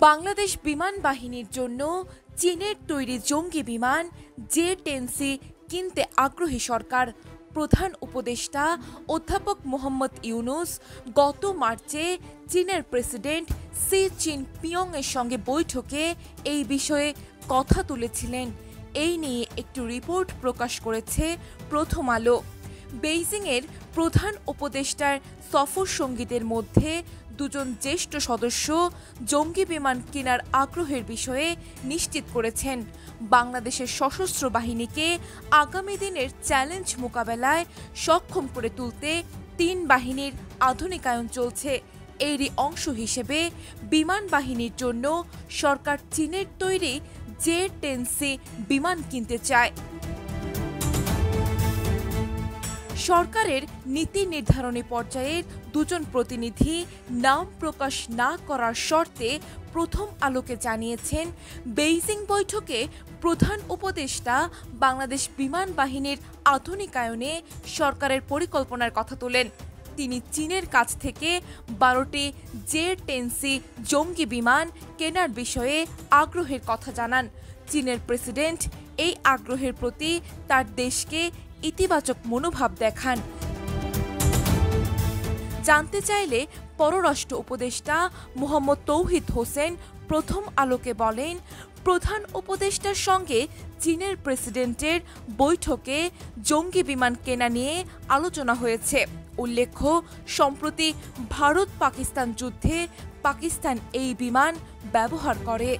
বাংলাদেশ বিমান বাহিনীর জন্য চীনের তৈরি জঙ্গি বিমান J-10C কিনতে আগ্রহী সরকার। প্রধান উপদেষ্টা অধ্যাপক মোহাম্মদ ইউনুস গত মার্চে চীনের প্রেসিডেন্ট শি জিনপিং এর সঙ্গে বৈঠকে এই বিষয়ে কথা তুলেছিলেন। এই নিয়ে একটি রিপোর্ট প্রকাশ করেছে প্রথম আলো। বেইজিংয়ের প্রধান উপদেষ্টার সফর সঙ্গীদের মধ্যে দুজন জ্যেষ্ঠ সদস্য জঙ্গি বিমান কেনার আগ্রহের বিষয়ে নিশ্চিত করেছেন। বাংলাদেশের সশস্ত্র বাহিনীকে আগামী দিনের চ্যালেঞ্জ মোকাবেলায় সক্ষম করে তুলতে তিন বাহিনীর আধুনিকায়ন চলছে। এরই অংশ হিসেবে বিমান বাহিনীর জন্য সরকার চীনের তৈরি J-10C বিমান কিনতে চায়। সরকারের নীতি নির্ধারণী পর্যায়ের দুজন প্রতিনিধি নাম প্রকাশ না করার শর্তে প্রথম আলোকে জানিয়েছেন, বেইজিং বৈঠকে প্রধান উপদেষ্টা বাংলাদেশ বিমান বাহিনীর আধুনিকায়নে সরকারের পরিকল্পনার কথা তোলেন। তিনি চীনের কাছ থেকে 12টি J-10C জঙ্গি বিমান কেনার বিষয়ে আগ্রহের কথা জানান। চীনের প্রেসিডেন্ট এই আগ্রহের প্রতি তার দেশকে ইতিবাচক মনোভাব দেখান। জানতে চাইলে পররাষ্ট্র উপদেষ্টা মোহাম্মদ তৌহিদ হোসেন প্রথম আলোকে বলেন, প্রধান উপদেষ্টার সঙ্গে চীনের প্রেসিডেন্টের বৈঠকে জঙ্গি বিমান কেনা নিয়ে আলোচনা হয়েছে। উল্লেখ্য, সম্প্রতি ভারত পাকিস্তান যুদ্ধে পাকিস্তান এই বিমান ব্যবহার করে।